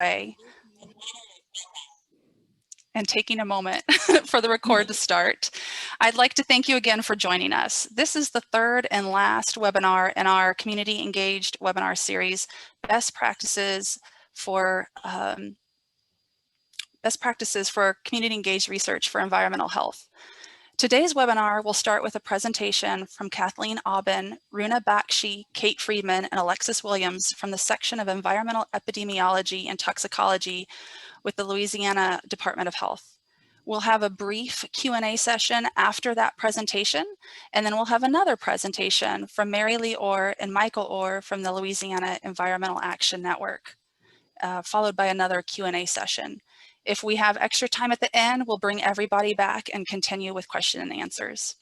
and taking a moment for the record to start. I'd like to thank you again for joining us. This is the third and last webinar in our Community Engaged webinar series, Best Practices for Community Engaged Research for Environmental Health. Today's webinar will start with a presentation from Kathleen Aubin, Runa Bakshi, Kate Friedman, and Alexis Williams from the section of Environmental Epidemiology and Toxicology with the Louisiana Department of Health. We'll have a brief Q&A session after that presentation, and then we'll have another presentation from Mary Lee Orr and Michael Orr from the Louisiana Environmental Action Network, followed by another Q&A session. If we have extra time at the end, we'll bring everybody back and continue with question and answers.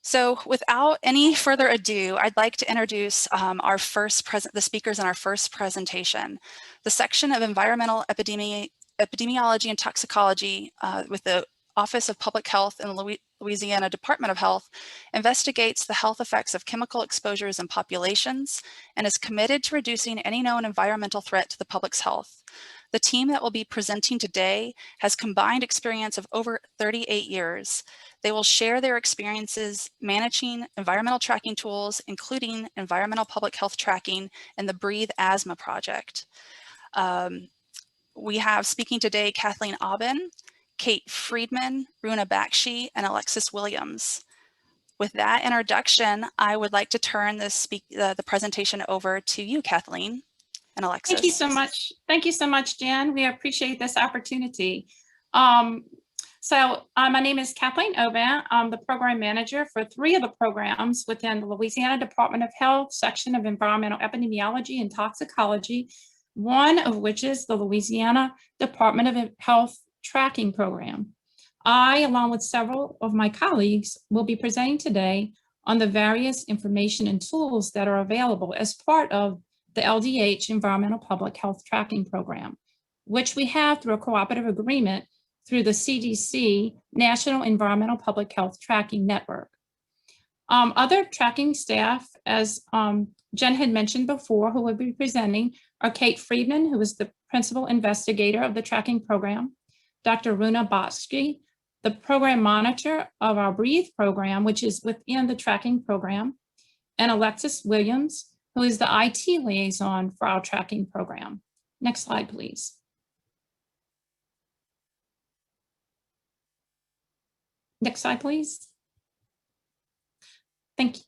So without any further ado, I'd like to introduce the speakers in our first presentation. The section of Environmental Epidemiology and Toxicology with the Office of Public Health in the Louisiana Department of Health investigates the health effects of chemical exposures in populations and is committed to reducing any known environmental threat to the public's health. The team that will be presenting today has combined experience of over 38 years. They will share their experiences managing environmental tracking tools, including environmental public health tracking and the Breathe Asthma Project. We have speaking today Kathleen Aubin, Kate Friedman, Runa Bakshi, and Alexis Williams. With that introduction, I would like to turn the presentation over to you, Kathleen. And Alexis. Thank you so much. Thank you so much, Jen. We appreciate this opportunity. My name is Kathleen Aubin. I'm the program manager for 3 of the programs within the Louisiana Department of Health section of Environmental Epidemiology and Toxicology, one of which is the Louisiana Department of Health Tracking Program. I, along with several of my colleagues, will be presenting today on the various information and tools that are available as part of the LDH Environmental Public Health Tracking Program, which we have through a cooperative agreement through the CDC National Environmental Public Health Tracking Network. Other tracking staff, as Jen had mentioned before, who will be presenting are Kate Friedman, who is the principal investigator of the tracking program, Dr. Runa Bakshi, the program monitor of our Breathe program, which is within the tracking program, and Alexis Williams, who is the IT liaison for our tracking program. Next slide, please. Next slide, please. Thank you.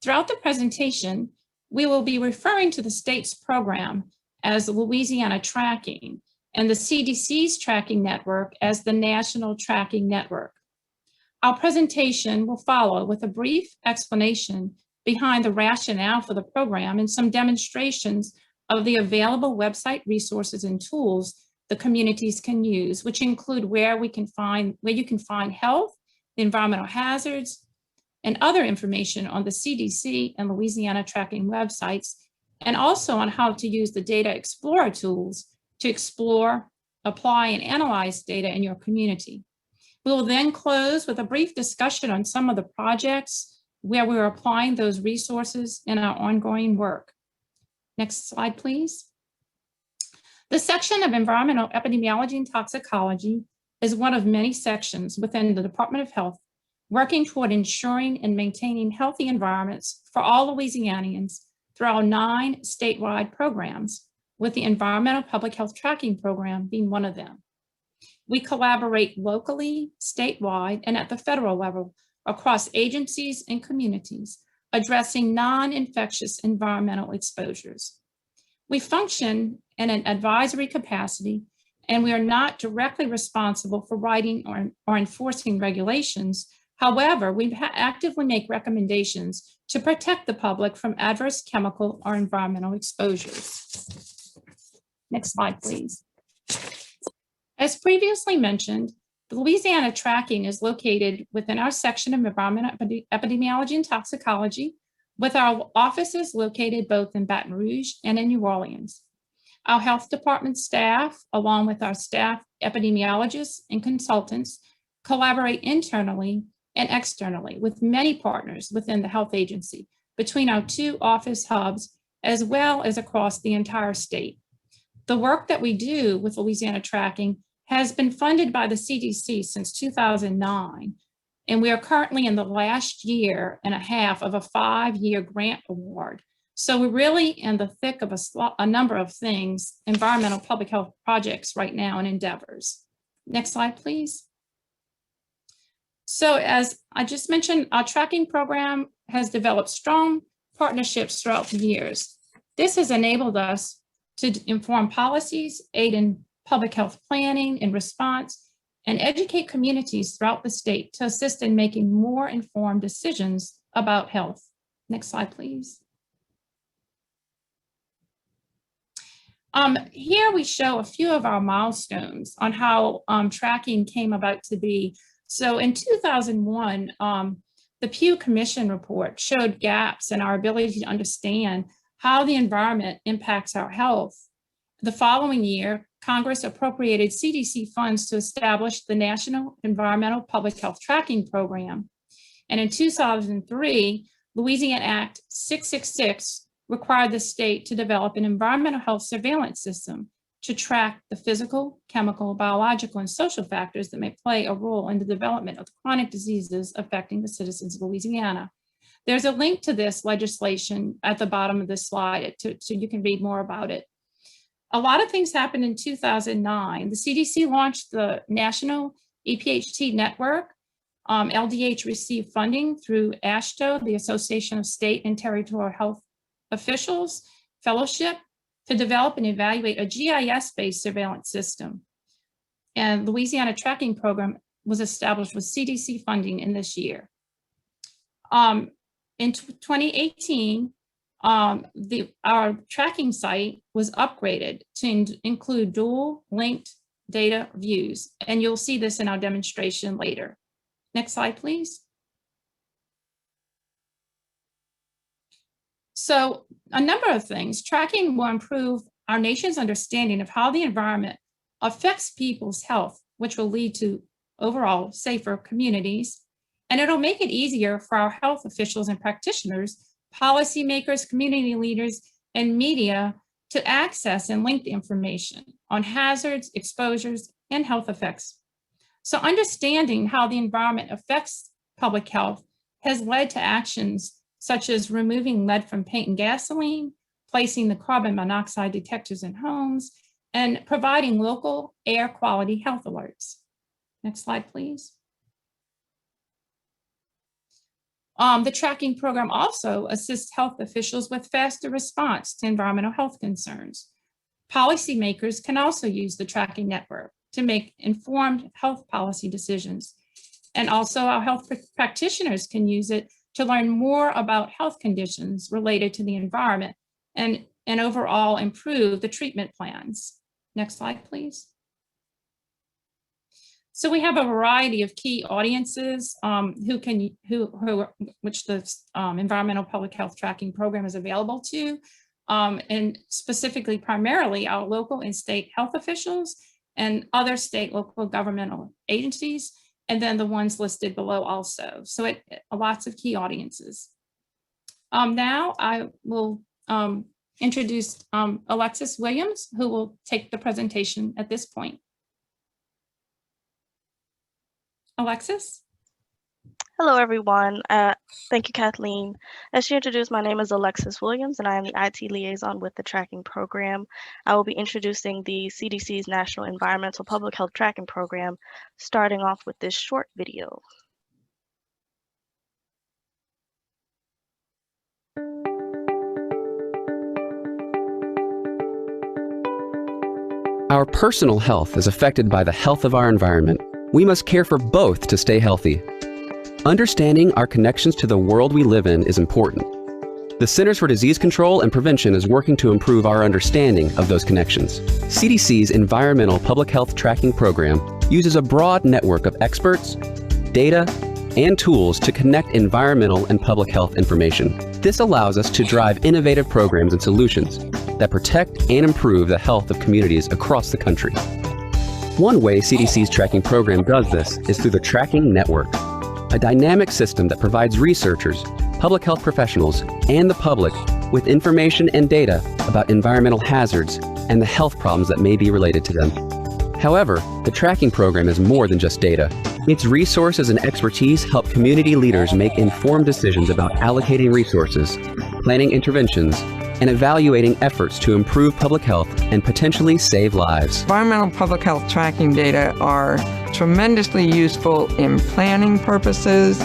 Throughout the presentation, we will be referring to the state's program as Louisiana Tracking and the CDC's tracking network as the National Tracking Network. Our presentation will follow with a brief explanation behind the rationale for the program and some demonstrations of the available website resources and tools the communities can use, which include where you can find health, environmental hazards, and other information on the CDC and Louisiana tracking websites, and also on how to use the Data Explorer tools to explore, apply, and analyze data in your community. We will then close with a brief discussion on some of the projects where we're applying those resources in our ongoing work. Next slide, please. The section of Environmental Epidemiology and Toxicology is one of many sections within the Department of Health working toward ensuring and maintaining healthy environments for all Louisianians through our 9 statewide programs, with the Environmental Public Health Tracking Program being one of them. We collaborate locally, statewide, and at the federal level across agencies and communities, addressing non-infectious environmental exposures. We function in an advisory capacity, and we are not directly responsible for writing or enforcing regulations. However, we actively make recommendations to protect the public from adverse chemical or environmental exposures. Next slide, please. As previously mentioned, the Louisiana Tracking is located within our section of Environmental Epidemiology and Toxicology, with our offices located both in Baton Rouge and in New Orleans. Our health department staff, along with our staff epidemiologists and consultants, collaborate internally and externally with many partners within the health agency between our 2 office hubs, as well as across the entire state. The work that we do with Louisiana Tracking has been funded by the CDC since 2009, and we are currently in the last year and a half of a 5-year grant award. So we're really in the thick of a number of things, environmental public health projects right now and endeavors. Next slide, please. So as I just mentioned, our tracking program has developed strong partnerships throughout the years. This has enabled us to inform policies, aid in public health planning and response, and educate communities throughout the state to assist in making more informed decisions about health. Next slide, please. Here we show a few of our milestones on how tracking came about to be. So in 2001, the Pew Commission report showed gaps in our ability to understand how the environment impacts our health. The following year, Congress appropriated CDC funds to establish the National Environmental Public Health Tracking Program. And in 2003, Louisiana Act 666 required the state to develop an environmental health surveillance system to track the physical, chemical, biological, and social factors that may play a role in the development of chronic diseases affecting the citizens of Louisiana. There's a link to this legislation at the bottom of this slide so you can read more about it. A lot of things happened in 2009. The CDC launched the National EPHT Network. LDH received funding through AASHTO, the Association of State and Territorial Health Officials Fellowship, to develop and evaluate a GIS-based surveillance system. And Louisiana Tracking Program was established with CDC funding in this year. In 2018, our tracking site was upgraded to include dual linked data views, and you'll see this in our demonstration later. Next slide, please. So a number of things. Tracking will improve our nation's understanding of how the environment affects people's health, which will lead to overall safer communities. And it'll make it easier for our health officials and practitioners, policymakers, community leaders, and media to access and link the information on hazards, exposures, and health effects. So understanding how the environment affects public health has led to actions such as removing lead from paint and gasoline, placing the carbon monoxide detectors in homes, and providing local air quality health alerts. Next slide, please. The tracking program also assists health officials with faster response to environmental health concerns. Policymakers can also use the tracking network to make informed health policy decisions. And also our health practitioners can use it to learn more about health conditions related to the environment and overall improve the treatment plans. Next slide, please. So we have a variety of key audiences which the Environmental Public Health Tracking Program is available to, and specifically primarily our local and state health officials and other state local governmental agencies, and then the ones listed below also. So lots of key audiences. Now I will introduce Alexis Williams, who will take the presentation at this point. Alexis? Hello, everyone. Thank you, Kathleen. As she introduced, my name is Alexis Williams, and I am the IT liaison with the tracking program. I will be introducing the CDC's National Environmental Public Health Tracking Program, starting off with this short video. Our personal health is affected by the health of our environment. We must care for both to stay healthy. Understanding our connections to the world we live in is important. The Centers for Disease Control and Prevention is working to improve our understanding of those connections. CDC's Environmental Public Health Tracking Program uses a broad network of experts, data, and tools to connect environmental and public health information. This allows us to drive innovative programs and solutions that protect and improve the health of communities across the country. One way CDC's tracking program does this is through the Tracking Network, a dynamic system that provides researchers, public health professionals, and the public with information and data about environmental hazards and the health problems that may be related to them. However, the tracking program is more than just data. Its resources and expertise help community leaders make informed decisions about allocating resources, planning interventions, and evaluating efforts to improve public health and potentially save lives. Environmental public health tracking data are tremendously useful in planning purposes.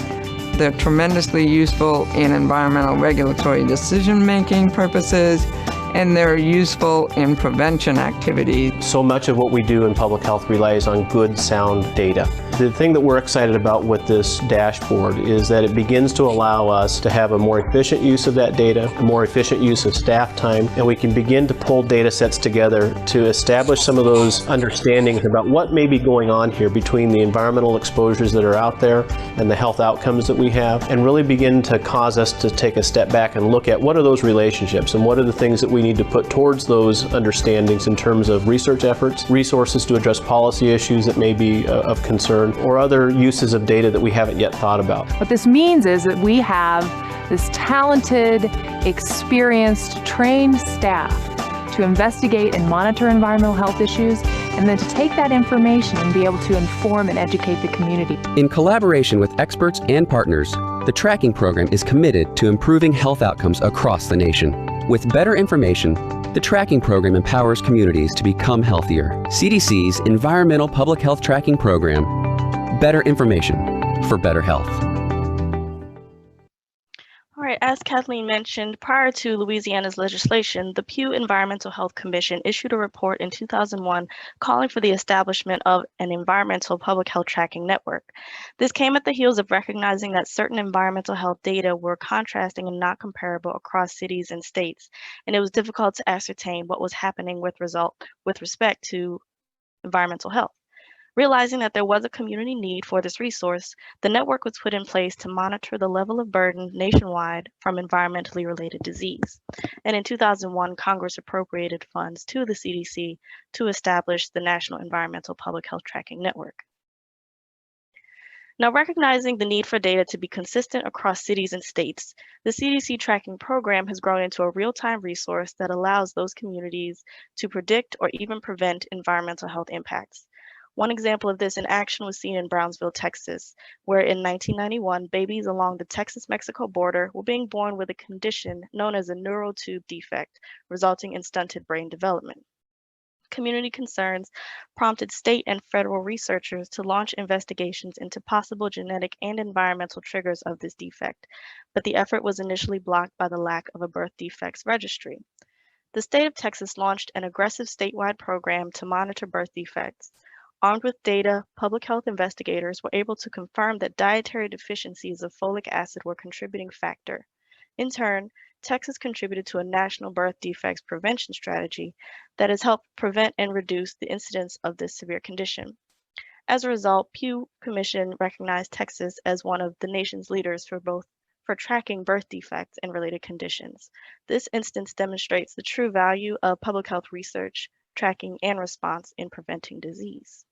They're tremendously useful in environmental regulatory decision-making purposes, and they're useful in prevention activities. So much of what we do in public health relies on good, sound data. The thing that we're excited about with this dashboard is that it begins to allow us to have a more efficient use of that data, a more efficient use of staff time, and we can begin to pull data sets together to establish some of those understandings about what may be going on here between the environmental exposures that are out there and the health outcomes that we have, and really begin to cause us to take a step back and look at what are those relationships and what are the things that we need to put towards those understandings in terms of research efforts, resources to address policy issues that may be of concern, or other uses of data that we haven't yet thought about. What this means is that we have this talented, experienced, trained staff to investigate and monitor environmental health issues, and then to take that information and be able to inform and educate the community. In collaboration with experts and partners, the tracking program is committed to improving health outcomes across the nation. With better information, the tracking program empowers communities to become healthier. CDC's Environmental Public Health Tracking Program. Better information for better health. All right, as Kathleen mentioned, prior to Louisiana's legislation, the Pew Environmental Health Commission issued a report in 2001 calling for the establishment of an environmental public health tracking network. This came at the heels of recognizing that certain environmental health data were contrasting and not comparable across cities and states, and it was difficult to ascertain what was happening with respect to environmental health. Realizing that there was a community need for this resource, the network was put in place to monitor the level of burden nationwide from environmentally related disease. And in 2001, Congress appropriated funds to the CDC to establish the National Environmental Public Health Tracking Network. Now, recognizing the need for data to be consistent across cities and states, the CDC Tracking Program has grown into a real-time resource that allows those communities to predict or even prevent environmental health impacts. One example of this in action was seen in Brownsville, Texas, where in 1991, babies along the Texas-Mexico border were being born with a condition known as a neural tube defect, resulting in stunted brain development. Community concerns prompted state and federal researchers to launch investigations into possible genetic and environmental triggers of this defect, but the effort was initially blocked by the lack of a birth defects registry. The state of Texas launched an aggressive statewide program to monitor birth defects. Armed with data, public health investigators were able to confirm that dietary deficiencies of folic acid were a contributing factor. In turn, Texas contributed to a national birth defects prevention strategy that has helped prevent and reduce the incidence of this severe condition. As a result, Pew Commission recognized Texas as one of the nation's leaders for tracking birth defects and related conditions. This instance demonstrates the true value of public health research, tracking, and response in preventing disease.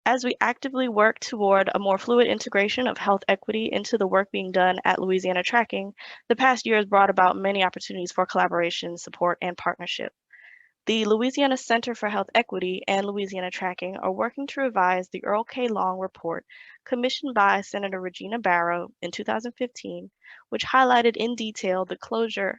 As we actively work toward a more fluid integration of health equity into the work being done at Louisiana Tracking, the past year has brought about many opportunities for collaboration, support, and partnership. The Louisiana Center for Health Equity and Louisiana Tracking are working to revise the Earl K Long report commissioned by Senator Regina Barrow in 2015, which highlighted in detail the closure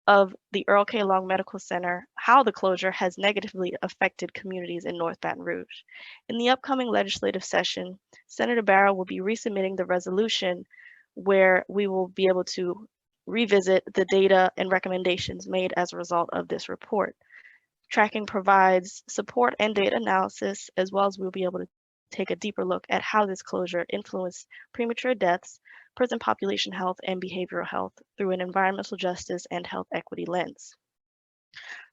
of the Earl K Long Medical Center, how the closure has negatively affected communities in North Baton Rouge. In the upcoming legislative session, Senator Barrow will be resubmitting the resolution where we will be able to revisit the data and recommendations made as a result of this report. Tracking provides support and data analysis, as well as we'll be able to take a deeper look at how this closure influenced premature deaths, prison population health, and behavioral health through an environmental justice and health equity lens.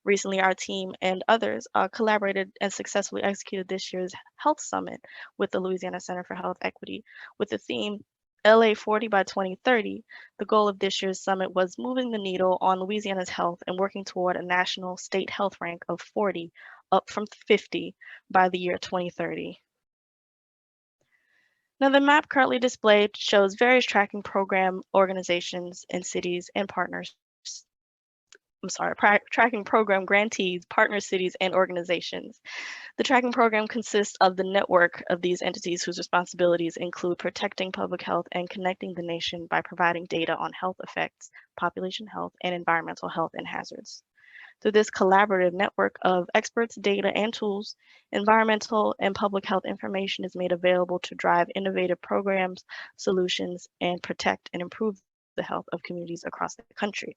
Recently, our team and others collaborated and successfully executed this year's Health Summit with the Louisiana Center for Health Equity with the theme LA 40 by 2030. The goal of this year's summit was moving the needle on Louisiana's health and working toward a national state health rank of 40, up from 50 by the year 2030. Now, the map currently displayed shows various tracking program organizations and cities and partners tracking program grantees, partner cities, and organizations. The tracking program consists of the network of these entities whose responsibilities include protecting public health and connecting the nation by providing data on health effects, population health, and environmental health and hazards. Through this collaborative network of experts, data, and tools, environmental and public health information is made available to drive innovative programs, solutions, and protect and improve the health of communities across the country.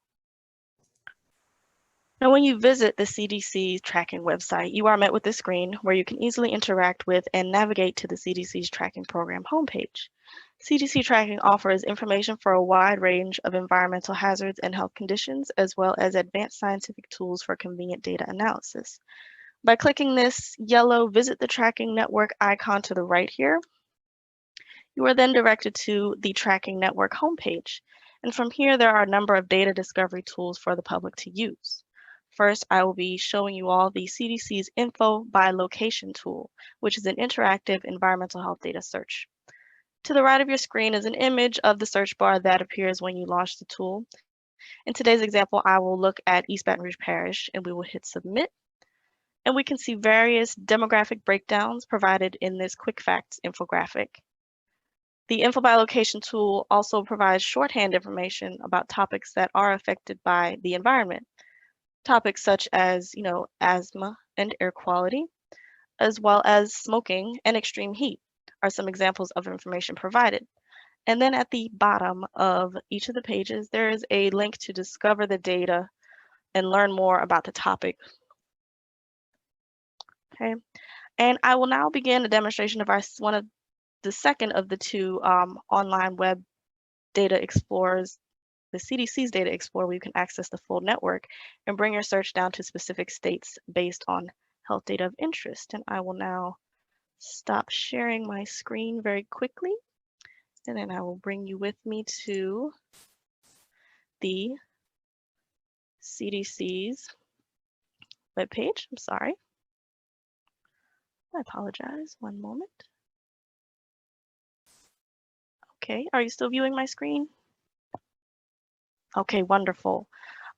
Now, when you visit the CDC tracking website, you are met with this screen where you can easily interact with and navigate to the CDC's tracking program homepage. CDC tracking offers information for a wide range of environmental hazards and health conditions, as well as advanced scientific tools for convenient data analysis. By clicking this yellow Visit the Tracking Network icon to the right here, you are then directed to the Tracking Network homepage. And from here, there are a number of data discovery tools for the public to use. First, I will be showing you all the CDC's Info by Location tool, which is an interactive environmental health data search. To the right of your screen is an image of the search bar that appears when you launch the tool. In today's example, I will look at East Baton Rouge Parish, and we will hit Submit. And we can see various demographic breakdowns provided in this quick facts infographic. The Info by Location tool also provides shorthand information about topics that are affected by the environment. Topics such as, asthma and air quality, as well as smoking and extreme heat are some examples of information provided. And then at the bottom of each of the pages, there is a link to discover the data and learn more about the topic. Okay, and I will now begin a demonstration of the second of the two online web data explorers, the CDC's Data Explorer, where you can access the full network and bring your search down to specific states based on health data of interest. And I will now stop sharing my screen very quickly, and then I will bring you with me to the CDC's webpage. I'm sorry. I apologize. One moment. Okay, are you still viewing my screen? Okay, wonderful.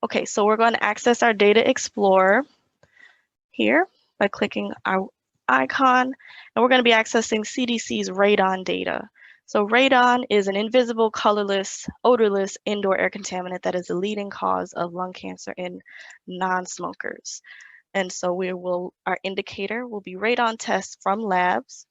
Okay, so we're going to access our Data Explorer here by clicking our icon, and we're going to be accessing CDC's Radon data. So radon is an invisible, colorless, odorless indoor air contaminant that is the leading cause of lung cancer in non-smokers. And so our indicator will be radon tests from labs.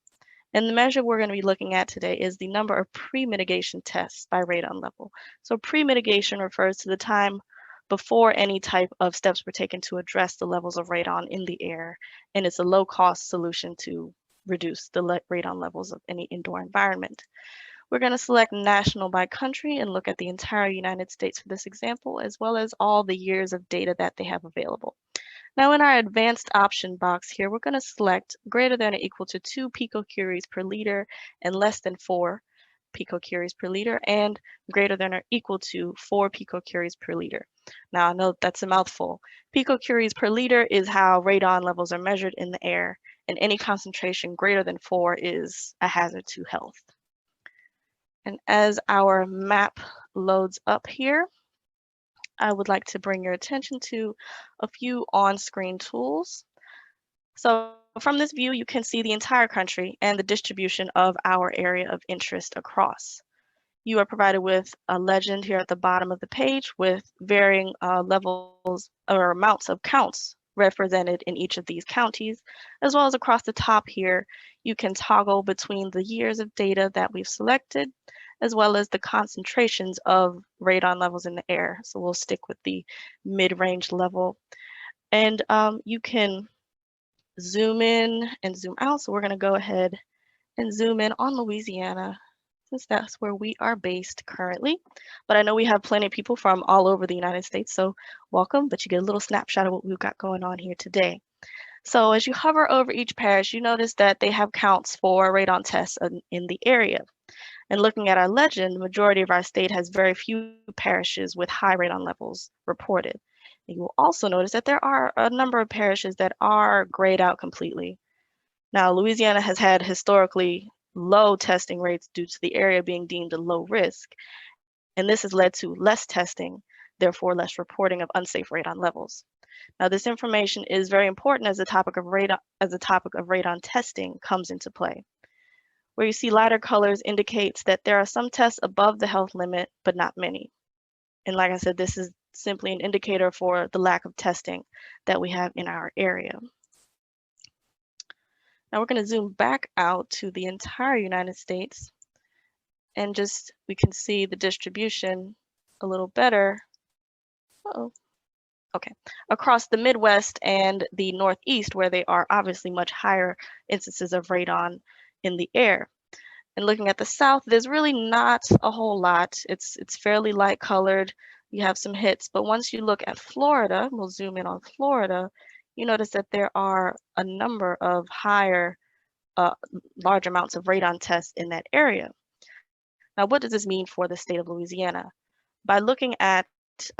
And the measure we're going to be looking at today is the number of pre-mitigation tests by radon level. So pre-mitigation refers to the time before any type of steps were taken to address the levels of radon in the air. And it's a low-cost solution to reduce the radon levels of any indoor environment. We're going to select national by country and look at the entire United States for this example, as well as all the years of data that they have available. Now in our advanced option box here, we're going to select greater than or equal to 2 picocuries per liter and less than 4 picocuries per liter, and greater than or equal to 4 picocuries per liter. Now I know that's a mouthful. Picocuries per liter is how radon levels are measured in the air, and any concentration greater than 4 is a hazard to health. And as our map loads up here, I would like to bring your attention to a few on-screen tools. So from this view, you can see the entire country and the distribution of our area of interest across. You are provided with a legend here at the bottom of the page with varying levels or amounts of counts represented in each of these counties, as well as across the top here, you can toggle between the years of data that we've selected, as well as the concentrations of radon levels in the air. So we'll stick with the mid-range level. And you can zoom in and zoom out. So we're going to go ahead and zoom in on Louisiana, since that's where we are based currently. But I know we have plenty of people from all over the United States, so welcome, but you get a little snapshot of what we've got going on here today. So as you hover over each parish, you notice that they have counts for radon tests in the area. And looking at our legend, the majority of our state has very few parishes with high radon levels reported. And you will also notice that there are a number of parishes that are grayed out completely. Now, Louisiana has had historically low testing rates due to the area being deemed a low risk. And this has led to less testing therefore less reporting of unsafe radon levels. Now, this information is very important as the topic of radon testing comes into play. Where you see lighter colors indicates that there are some tests above the health limit, but not many. And like I said, this is simply an indicator for the lack of testing that we have in our area. Now we're going to zoom back out to the entire United States, and we can see the distribution a little better. Okay, across the Midwest and the Northeast, where they are obviously much higher instances of radon in the air. And looking at the South, there's really not a whole lot. It's fairly light colored. You have some hits, but once you look at Florida, we'll zoom in on Florida, you notice that there are a number of large amounts of radon tests in that area. Now, what does this mean for the state of Louisiana? By looking at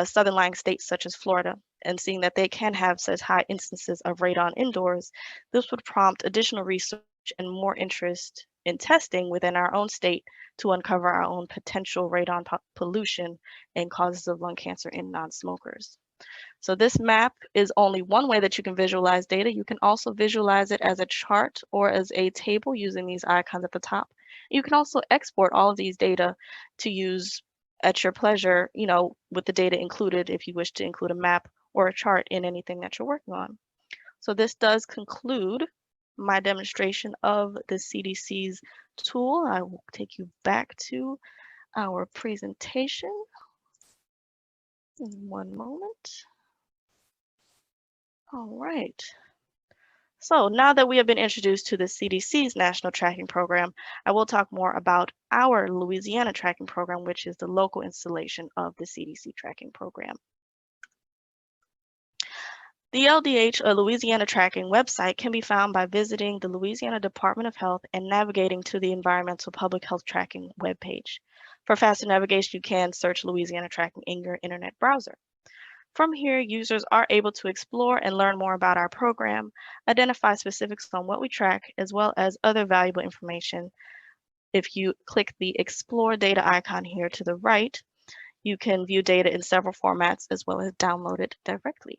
southern lying states such as Florida and seeing that they can have such high instances of radon indoors, this would prompt additional research and more interest in testing within our own state to uncover our own potential radon pollution and causes of lung cancer in non-smokers. So this map is only one way that you can visualize data. You can also visualize it as a chart or as a table using these icons at the top. You can also export all of these data to use at your pleasure, with the data included if you wish to include a map or a chart in anything that you're working on. So this does conclude my demonstration of the CDC's tool. I will take you back to our presentation in one moment. All right. So now that we have been introduced to the CDC's National Tracking Program, I will talk more about our Louisiana Tracking Program, which is the local installation of the CDC Tracking Program. The LDH, or Louisiana Tracking website, can be found by visiting the Louisiana Department of Health and navigating to the Environmental Public Health Tracking webpage. For faster navigation, you can search Louisiana Tracking in your internet browser. From here, users are able to explore and learn more about our program, identify specifics on what we track, as well as other valuable information. If you click the Explore Data icon here to the right, you can view data in several formats as well as download it directly.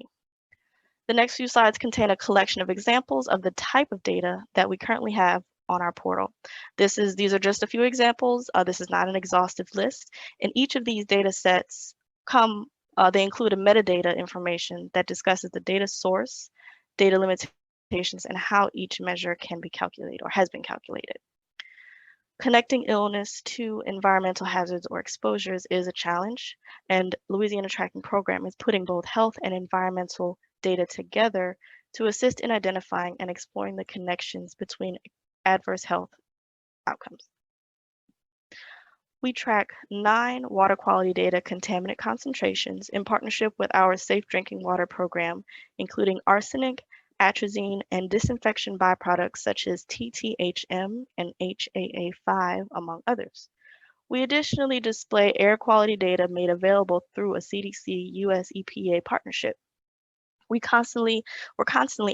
The next few slides contain a collection of examples of the type of data that we currently have on our portal. These are just a few examples. This is not an exhaustive list. And each of these data sets they include a metadata information that discusses the data source, data limitations, and how each measure can be calculated or has been calculated. Connecting illness to environmental hazards or exposures is a challenge, and Louisiana Tracking Program is putting both health and environmental data together to assist in identifying and exploring the connections between adverse health outcomes. We track 9 water quality data contaminant concentrations in partnership with our Safe Drinking Water program, including arsenic, atrazine, and disinfection byproducts such as TTHM and HAA5, among others. We additionally display air quality data made available through a CDC-US EPA partnership. We're constantly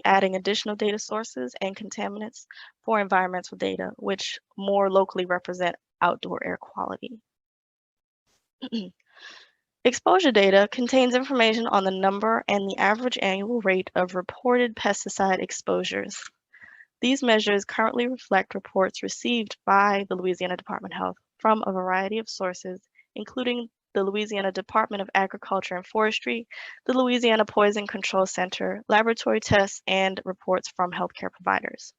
adding additional data sources and contaminants for environmental data, which more locally represent outdoor air quality. Exposure data contains information on the number and the average annual rate of reported pesticide exposures. These measures currently reflect reports received by the Louisiana Department of Health from a variety of sources, including the Louisiana Department of Agriculture and Forestry, the Louisiana Poison Control Center, laboratory tests, and reports from healthcare providers.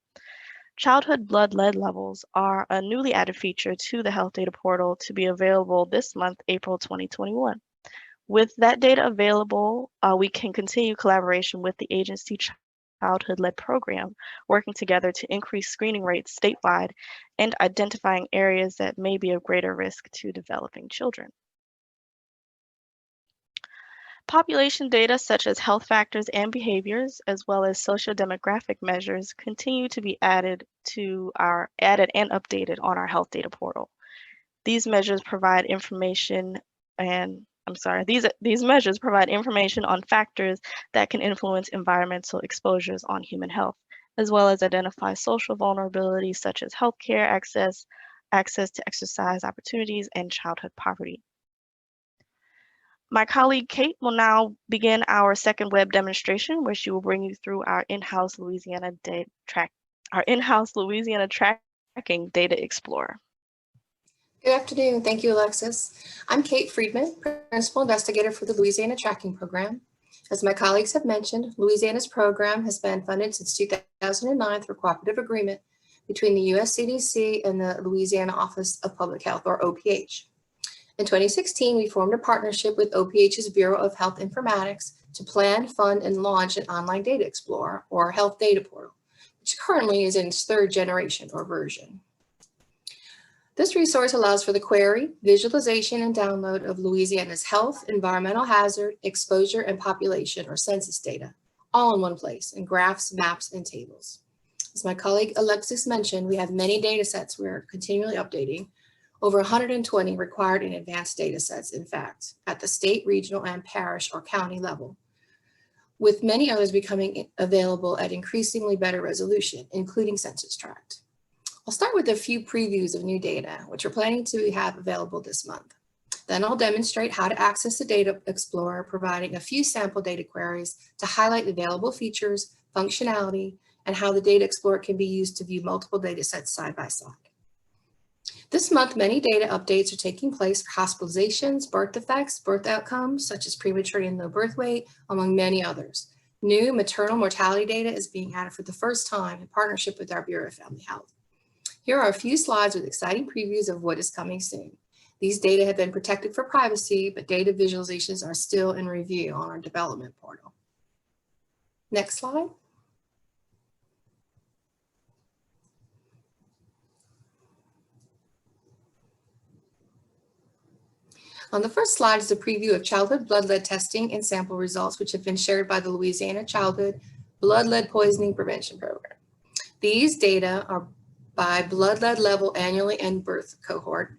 Childhood blood lead levels are a newly added feature to the Health Data Portal to be available this month, April 2021. With that data available, we can continue collaboration with the agency Childhood Lead Program, working together to increase screening rates statewide and identifying areas that may be of greater risk to developing children. Population data such as health factors and behaviors, as well as sociodemographic measures, continue to be added and updated on our Health Data Portal. These measures provide information these measures provide information on factors that can influence environmental exposures on human health, as well as identify social vulnerabilities such as healthcare access to exercise opportunities, and childhood poverty. My colleague Kate will now begin our second web demonstration, where she will bring you through our in-house Louisiana Tracking Data Explorer. Good afternoon. Thank you, Alexis. I'm Kate Friedman, Principal Investigator for the Louisiana Tracking Program. As my colleagues have mentioned, Louisiana's program has been funded since 2009 through cooperative agreement between the US CDC and the Louisiana Office of Public Health, or OPH. In 2016, we formed a partnership with OPH's Bureau of Health Informatics to plan, fund, and launch an online data explorer, or health data portal, which currently is in its third generation or version. This resource allows for the query, visualization, and download of Louisiana's health, environmental hazard, exposure, and population, or census data, all in one place, in graphs, maps, and tables. As my colleague Alexis mentioned, we have many data sets we're continually updating, over 120 required and advanced data sets, in fact, at the state, regional, and parish or county level, with many others becoming available at increasingly better resolution, including census tract. I'll start with a few previews of new data, which we're planning to have available this month. Then I'll demonstrate how to access the Data Explorer, providing a few sample data queries to highlight available features, functionality, and how the Data Explorer can be used to view multiple data sets side by side. This month, many data updates are taking place for hospitalizations, birth defects, birth outcomes, such as premature and low birth weight, among many others. New maternal mortality data is being added for the first time in partnership with our Bureau of Family Health. Here are a few slides with exciting previews of what is coming soon. These data have been protected for privacy, but data visualizations are still in review on our development portal. Next slide. On the first slide is a preview of childhood blood lead testing and sample results, which have been shared by the Louisiana Childhood Blood Lead Poisoning Prevention Program. These data are by blood lead level annually and birth cohort.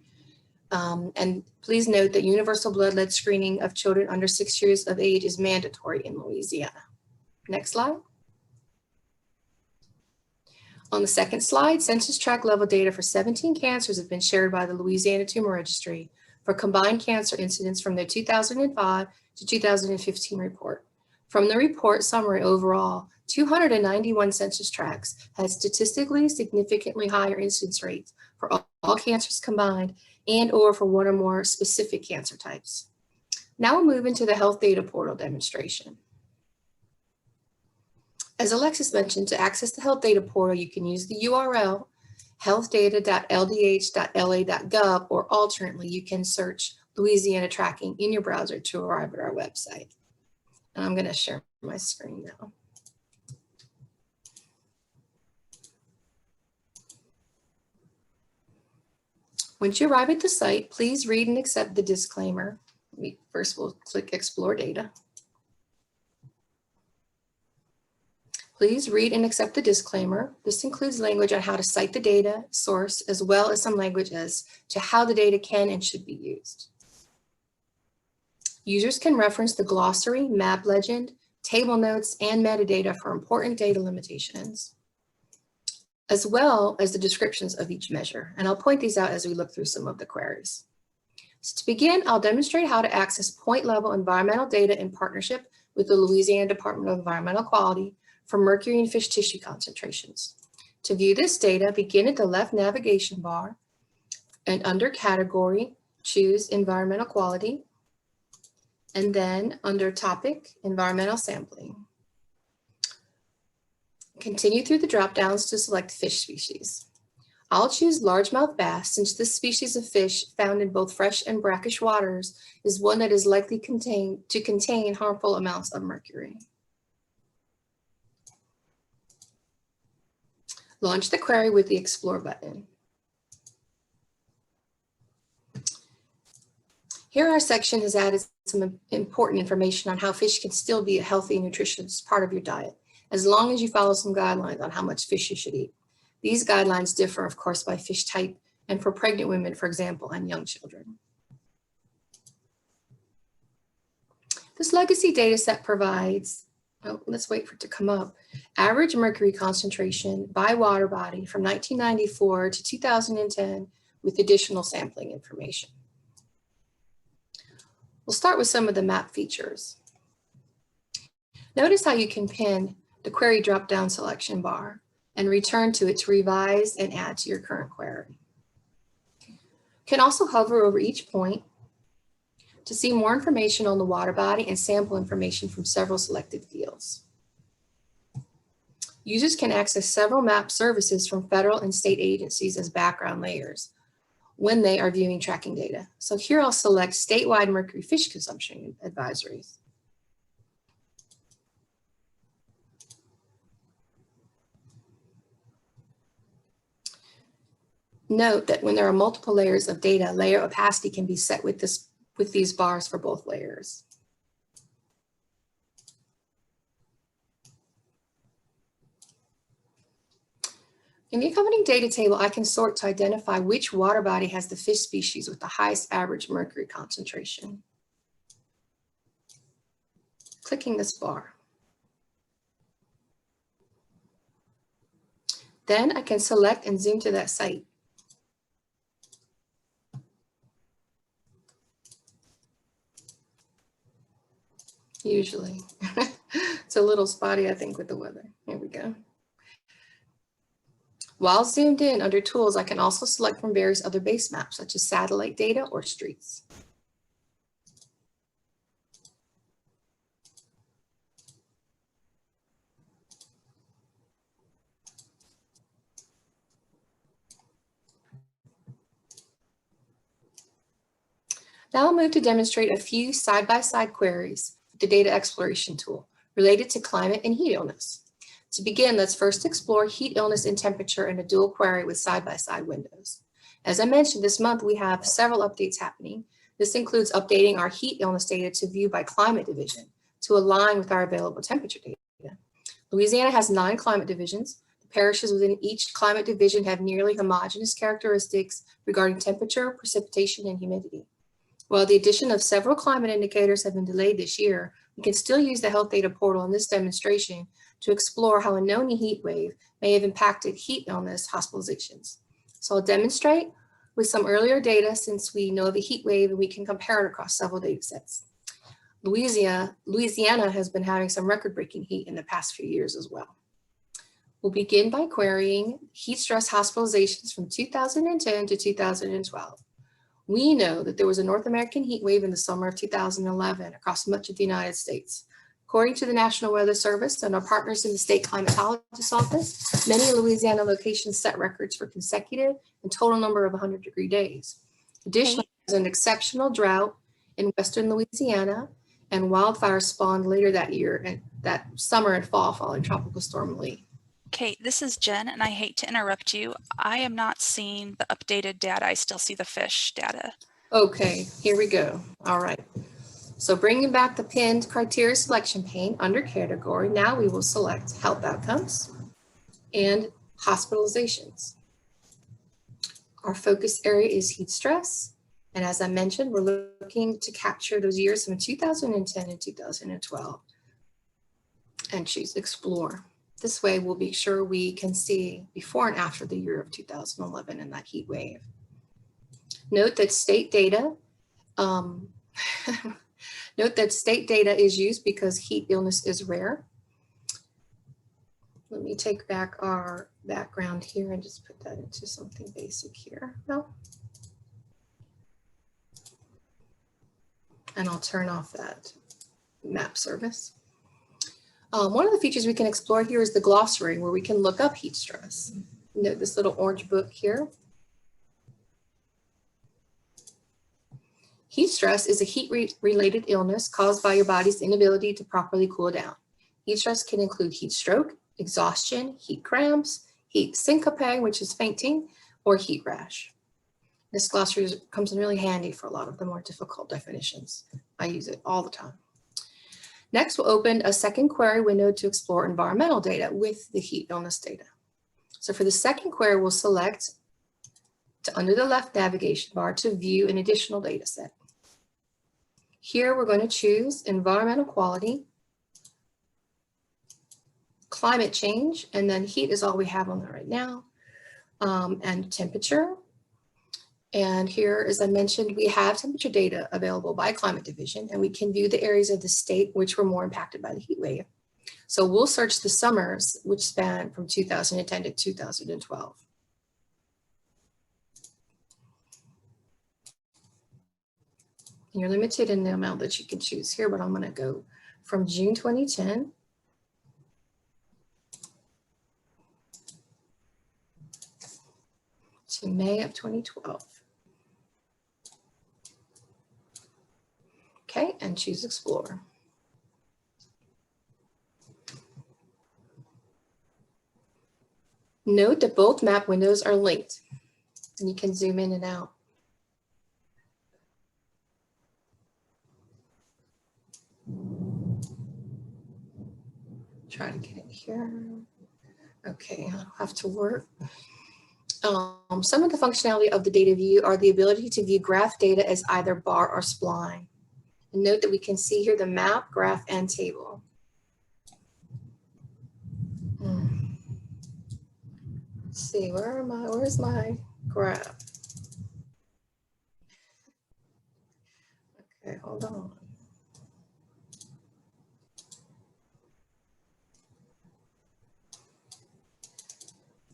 And please note that universal blood lead screening of children under 6 years of age is mandatory in Louisiana. Next slide. On the second slide, census tract level data for 17 cancers have been shared by the Louisiana Tumor Registry for combined cancer incidents from their 2005 to 2015 report. From the report summary overall, 291 census tracts had statistically significantly higher incidence rates for all cancers combined and or for one or more specific cancer types. Now we'll move into the health data portal demonstration. As Alexis mentioned, to access the health data portal, you can use the URL healthdata.ldh.la.gov, or alternately, you can search Louisiana Tracking in your browser to arrive at our website. And I'm going to share my screen now. Once you arrive at the site, please read and accept the disclaimer. First, we'll click Explore Data. Please read and accept the disclaimer. This includes language on how to cite the data source, as well as some language as to how the data can and should be used. Users can reference the glossary, map legend, table notes, and metadata for important data limitations, as well as the descriptions of each measure. And I'll point these out as we look through some of the queries. So to begin, I'll demonstrate how to access point-level environmental data in partnership with the Louisiana Department of Environmental Quality for mercury in fish tissue concentrations. To view this data, begin at the left navigation bar and under Category, choose Environmental Quality, and then under Topic, Environmental Sampling. Continue through the drop-downs to select fish species. I'll choose largemouth bass since this species of fish found in both fresh and brackish waters is one that is likely to contain harmful amounts of mercury. Launch the query with the Explore button. Here our section has added some important information on how fish can still be a healthy and nutritious part of your diet, as long as you follow some guidelines on how much fish you should eat. These guidelines differ, of course, by fish type and for pregnant women, for example, and young children. This legacy data set provides, let's wait for it to come up, average mercury concentration by water body from 1994 to 2010 with additional sampling information. We'll start with some of the map features. Notice how you can pin the query drop-down selection bar and return to it to revise and add to your current query. You can also hover over each point to see more information on the water body and sample information from several selected fields. Users can access several map services from federal and state agencies as background layers when they are viewing tracking data. So here I'll select statewide mercury fish consumption advisories. Note that when there are multiple layers of data, layer opacity can be set with these bars for both layers. In the accompanying data table, I can sort to identify which water body has the fish species with the highest average mercury concentration. Clicking this bar. Then I can select and zoom to that site. Usually. It's a little spotty, I think, with the weather. Here we go. While zoomed in under Tools, I can also select from various other base maps, such as satellite data or streets. Now I'll move to demonstrate a few side-by-side queries with the data exploration tool related to climate and heat illness. To begin, let's first explore heat illness and temperature in a dual query with side-by-side windows. As I mentioned, this month we have several updates happening. This includes updating our heat illness data to view by climate division to align with our available temperature data. Louisiana has 9 climate divisions. The parishes within each climate division have nearly homogeneous characteristics regarding temperature, precipitation, and humidity. While the addition of several climate indicators have been delayed this year, we can still use the Health Data Portal in this demonstration to explore how a known heat wave may have impacted heat illness hospitalizations. So I'll demonstrate with some earlier data since we know the heat wave and we can compare it across several data sets. Louisiana has been having some record-breaking heat in the past few years as well. We'll begin by querying heat stress hospitalizations from 2010 to 2012. We know that there was a North American heat wave in the summer of 2011 across much of the United States. According to the National Weather Service and our partners in the State Climatologist Office, many Louisiana locations set records for consecutive and total number of 100-degree days. Additionally, there's an exceptional drought in western Louisiana, and wildfires spawned later that year, and that summer and fall following Tropical Storm Lee. Kate, this is Jen, and I hate to interrupt you. I am not seeing the updated data. I still see the fish data. Okay, here we go. All right. So bringing back the pinned criteria selection pane under category, now we will select health outcomes and hospitalizations. Our focus area is heat stress. And as I mentioned, we're looking to capture those years from 2010 and 2012 and choose explore. This way we'll be sure we can see before and after the year of 2011 and that heat wave. Note that state data is used because heat illness is rare. Let me take back our background here and just put that into something basic here. No. And I'll turn off that map service. One of the features we can explore here is the glossary, where we can look up heat stress. Note this little orange book here. Heat stress is a heat-related illness caused by your body's inability to properly cool down. Heat stress can include heat stroke, exhaustion, heat cramps, heat syncope, which is fainting, or heat rash. This glossary comes in really handy for a lot of the more difficult definitions. I use it all the time. Next, we'll open a second query window to explore environmental data with the heat illness data. So for the second query, we'll select under the left navigation bar to view an additional data set. Here, we're going to choose environmental quality, climate change, and then heat is all we have on there right now, and temperature. And here, as I mentioned, we have temperature data available by climate division, and we can view the areas of the state which were more impacted by the heat wave. So we'll search the summers, which span from 2010 to 2012. And you're limited in the amount that you can choose here, but I'm going to go from June 2010 to May of 2012. Okay, and choose Explore. Note that both map windows are linked, and you can zoom in and out. Try to get it here. Okay, I'll have to work. Some of the functionality of the data view are the ability to view graph data as either bar or spline. And note that we can see here the map, graph, and table. Let's see, where's my graph? Okay, hold on.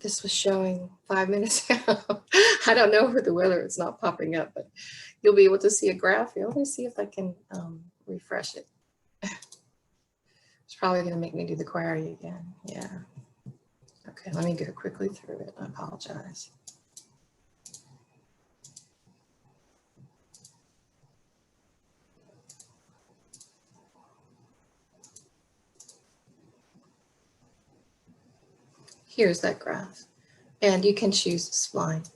This was showing 5 minutes ago. I don't know with the weather, it's not popping up, but you'll be able to see a graph here. Let me see if I can refresh it. It's probably going to make me do the query again. Yeah. Okay, let me go quickly through it. I apologize. Here's that graph, and you can choose spline.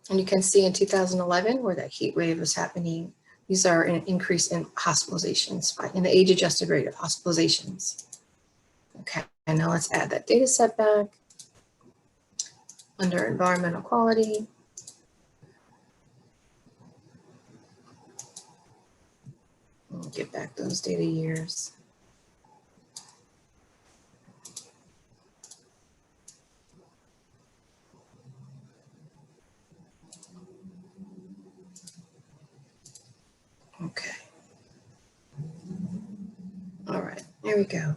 And you can see in 2011 where that heat wave was happening, these are an increase in hospitalizations, in the age-adjusted rate of hospitalizations. Okay, and now let's add that data set back under environmental quality. We'll get back those data years. Okay. All right, there we go.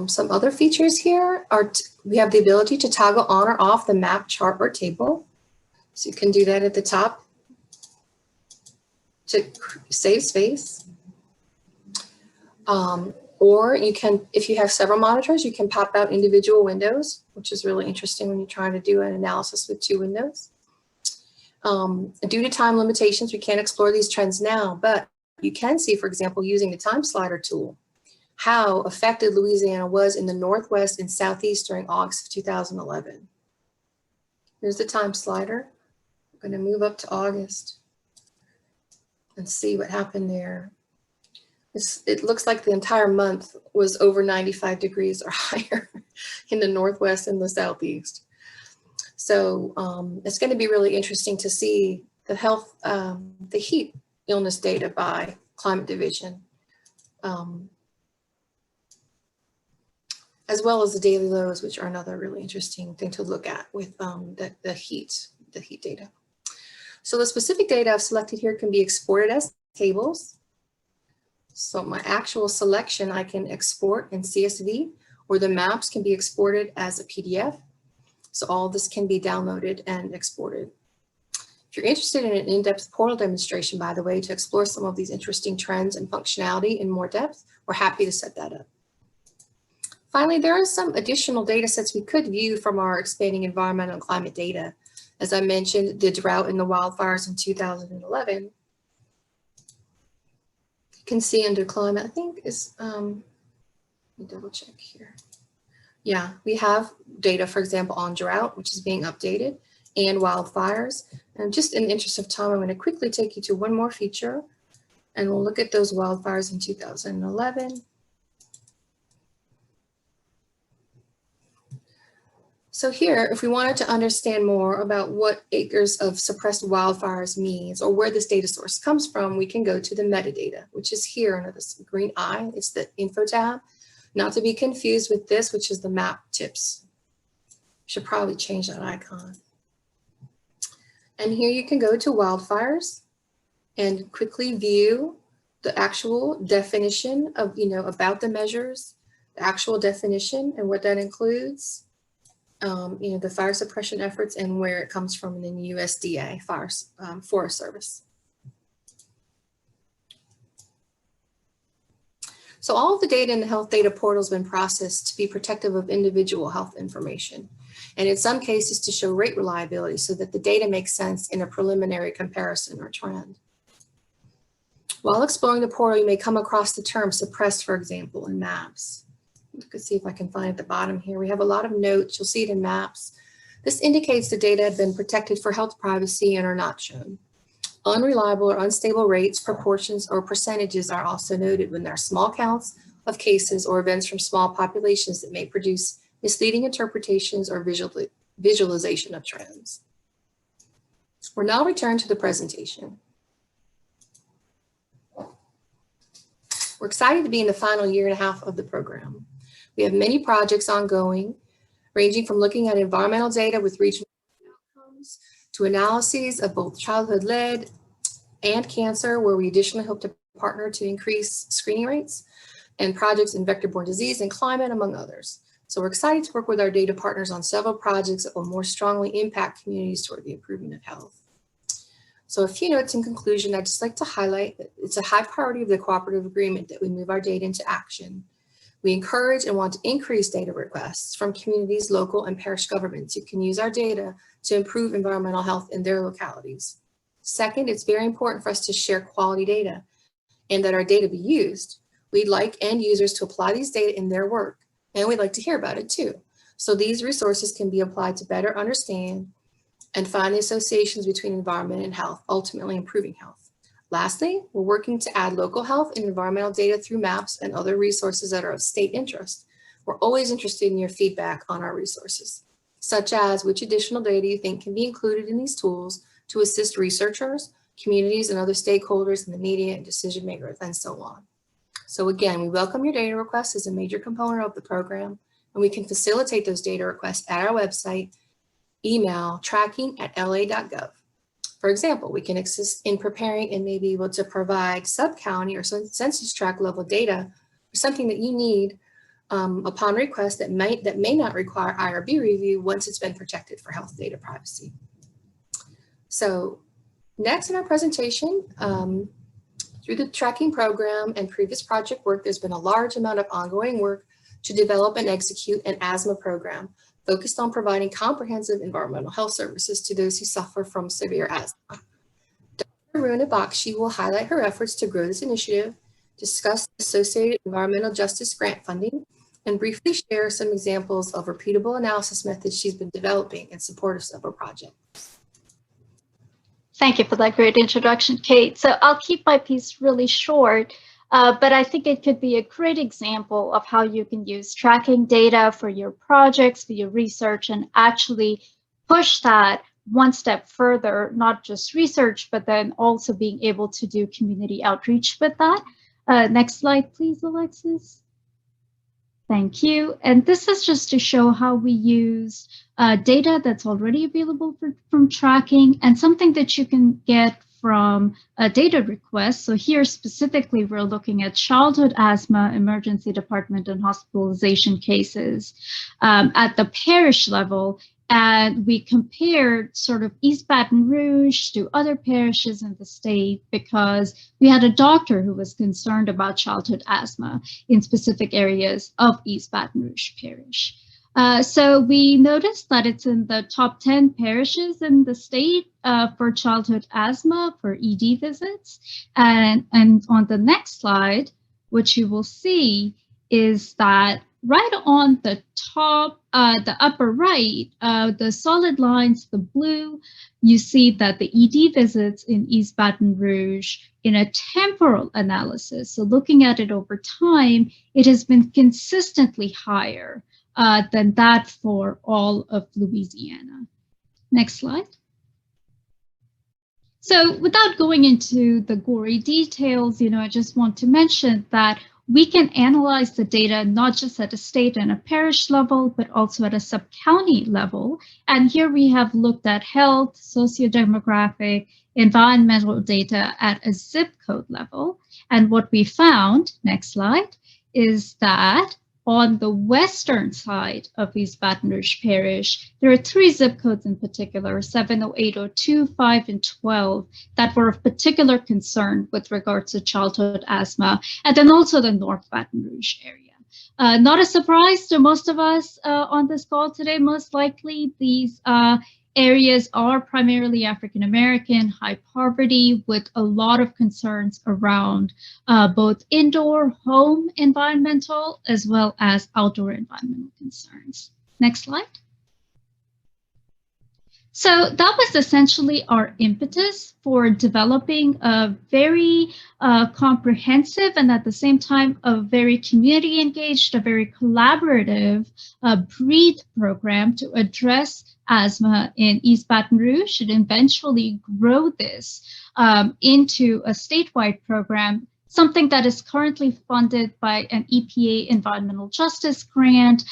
Some other features here are we have the ability to toggle on or off the map, chart, or table. So you can do that at the top to save space. Or you can, if you have several monitors, you can pop out individual windows, which is really interesting when you're trying to do an analysis with 2 windows. Due to time limitations, we can't explore these trends now, but you can see, for example, using the time slider tool, how affected Louisiana was in the Northwest and Southeast during August of 2011. Here's the time slider. I'm going to move up to August and see what happened there. It looks like the entire month was over 95 degrees or higher in the Northwest and the Southeast. So it's going to be really interesting to see the the heat illness data by climate division, as well as the daily lows, which are another really interesting thing to look at with the heat data. So the specific data I've selected here can be exported as tables. So my actual selection I can export in CSV, or the maps can be exported as a PDF. So all this can be downloaded and exported. If you're interested in an in-depth portal demonstration, by the way, to explore some of these interesting trends and functionality in more depth, we're happy to set that up. Finally, there are some additional data sets we could view from our expanding environmental and climate data. As I mentioned, the drought and the wildfires in 2011. You can see under climate, I think is, let me double check here. Yeah, we have data, for example, on drought, which is being updated, and wildfires. And just in the interest of time, I'm going to quickly take you to one more feature, and we'll look at those wildfires in 2011. So here, if we wanted to understand more about what acres of suppressed wildfires means, or where this data source comes from, we can go to the metadata, which is here under this green eye. It's the info tab. not to be confused with this, which is the map tips. Should probably change that icon. And here you can go to wildfires and quickly view the actual definition of, about the measures, the actual definition and what that includes, the fire suppression efforts and where it comes from in the USDA Forest Service. So all of the data in the health data portal has been processed to be protective of individual health information, and in some cases to show rate reliability so that the data makes sense in a preliminary comparison or trend. While exploring the portal, you may come across the term suppressed, for example, in maps. You can see if I can find at the bottom here. We have a lot of notes. You'll see it in maps. This indicates the data have been protected for health privacy and are not shown. Unreliable or unstable rates, proportions, or percentages are also noted when there are small counts of cases or events from small populations that may produce misleading interpretations or visualization of trends. We're now returned to the presentation. We're excited to be in the final year and a half of the program. We have many projects ongoing, ranging from looking at environmental data with regional outcomes to analyses of both childhood-led and cancer, where we additionally hope to partner to increase screening rates, and projects in vector-borne disease and climate, among others. So we're excited to work with our data partners on several projects that will more strongly impact communities toward the improvement of health. So a few notes in conclusion, I'd just like to highlight that it's a high priority of the cooperative agreement that we move our data into action. We encourage and want to increase data requests from communities, local and parish governments who can use our data to improve environmental health in their localities. Second, it's very important for us to share quality data and that our data be used. We'd like end users to apply these data in their work, and we'd like to hear about it too. So these resources can be applied to better understand and find the associations between environment and health, ultimately improving health. Lastly, we're working to add local health and environmental data through maps and other resources that are of state interest. We're always interested in your feedback on our resources, such as which additional data you think can be included in these tools to assist researchers, communities, and other stakeholders in the media and decision makers, and so on. So again, we welcome your data requests as a major component of the program, and we can facilitate those data requests at our website, email tracking@la.gov. For example, we can assist in preparing and may be able to provide sub-county or census tract level data for something that you need upon request that may not require IRB review once it's been protected for health data privacy. So next in our presentation, through the tracking program and previous project work, there's been a large amount of ongoing work to develop and execute an asthma program focused on providing comprehensive environmental health services to those who suffer from severe asthma. Dr. Runa Bakshi will highlight her efforts to grow this initiative, discuss associated environmental justice grant funding, and briefly share some examples of repeatable analysis methods she's been developing in support of several projects. Thank you for that great introduction, Kate. So I'll keep my piece really short, but I think it could be a great example of how you can use tracking data for your projects, for your research, and actually push that one step further, not just research, but then also being able to do community outreach with that. Next slide, please, Alexis. Thank you. And this is just to show how we use data that's already available from tracking and something that you can get from a data request. So here specifically, we're looking at childhood asthma, emergency department, and hospitalization cases at the parish level. And we compared sort of East Baton Rouge to other parishes in the state because we had a doctor who was concerned about childhood asthma in specific areas of East Baton Rouge Parish. So we noticed that it's in the top 10 parishes in the state for childhood asthma for ED visits. And on the next slide, what you will see is that right on the top, the upper right, the solid lines, the blue, you see that the ED visits in East Baton Rouge in a temporal analysis, so looking at it over time, it has been consistently higher than that for all of Louisiana. Next slide. So without going into the gory details, I just want to mention that we can analyze the data not just at a state and a parish level, but also at a sub-county level. And here we have looked at health, sociodemographic, environmental data at a zip code level. And what we found, next slide, is that on the western side of East Baton Rouge Parish, there are 3 zip codes in particular, 70802, 5, and 12, that were of particular concern with regards to childhood asthma, and then also the North Baton Rouge area. Not a surprise to most of us on this call today, most likely these areas are primarily African American, high poverty, with a lot of concerns around both indoor home environmental as well as outdoor environmental concerns. Next slide. So that was essentially our impetus for developing a very comprehensive and at the same time a very community engaged, a very collaborative BREATHE program to address asthma in East Baton Rouge and eventually grow this into a statewide program, something that is currently funded by an EPA Environmental Justice Grant.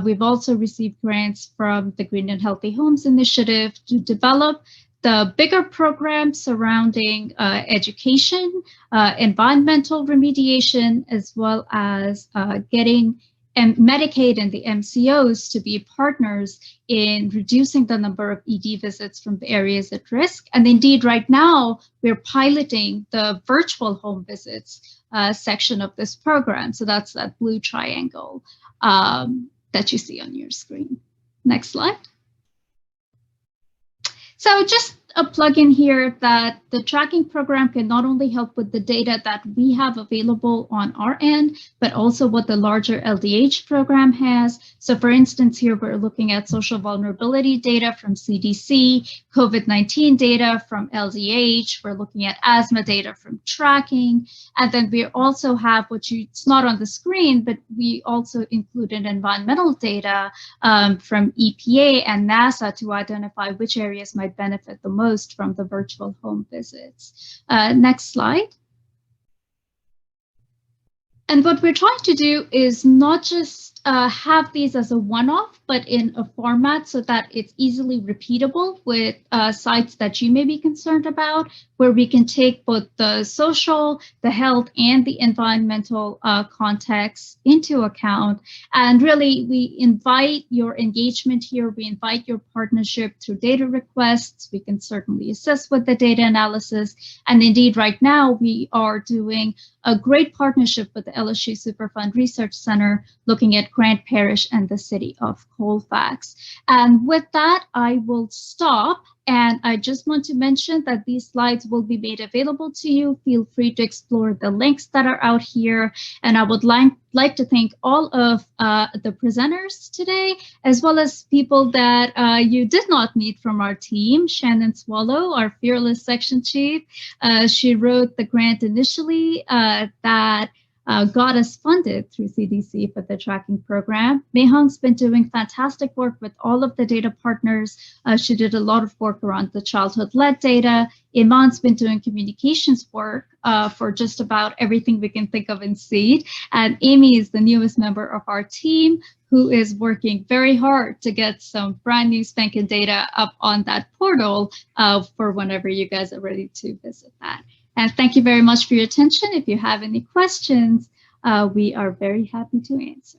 We've also received grants from the Green and Healthy Homes Initiative to develop the bigger programs surrounding education, environmental remediation, as well as getting Medicaid and the MCOs to be partners in reducing the number of ED visits from the areas at risk. And indeed, right now, we're piloting the virtual home visits section of this program. So that's that blue triangle that you see on your screen. Next slide. So just a plug-in here that the tracking program can not only help with the data that we have available on our end, but also what the larger LDH program has. So for instance, here we're looking at social vulnerability data from CDC, COVID-19 data from LDH, we're looking at asthma data from tracking, and then we also have it's not on the screen, but we also included environmental data from EPA and NASA to identify which areas might benefit the most from the virtual home visits. Next slide. And what we're trying to do is not just have these as a one-off, but in a format so that it's easily repeatable with sites that you may be concerned about, where we can take both the social, the health, and the environmental context into account. And really, we invite your engagement here. We invite your partnership through data requests. We can certainly assist with the data analysis. And indeed, right now, we are doing a great partnership with the LSU Superfund Research Center, looking at Grant Parish and the city of Colfax. And with that, I will stop. And I just want to mention that these slides will be made available to you. Feel free to explore the links that are out here. And I would like to thank all of the presenters today, as well as people that you did not meet from our team. Shannon Swallow, our fearless section chief. She wrote the grant initially that got us funded through CDC for the tracking program. Mehong's been doing fantastic work with all of the data partners. She did a lot of work around the childhood-led data. Iman's been doing communications work for just about everything we can think of in SEED. And Amy is the newest member of our team, who is working very hard to get some brand new spanking data up on that portal for whenever you guys are ready to visit that. And thank you very much for your attention. If you have any questions, we are very happy to answer.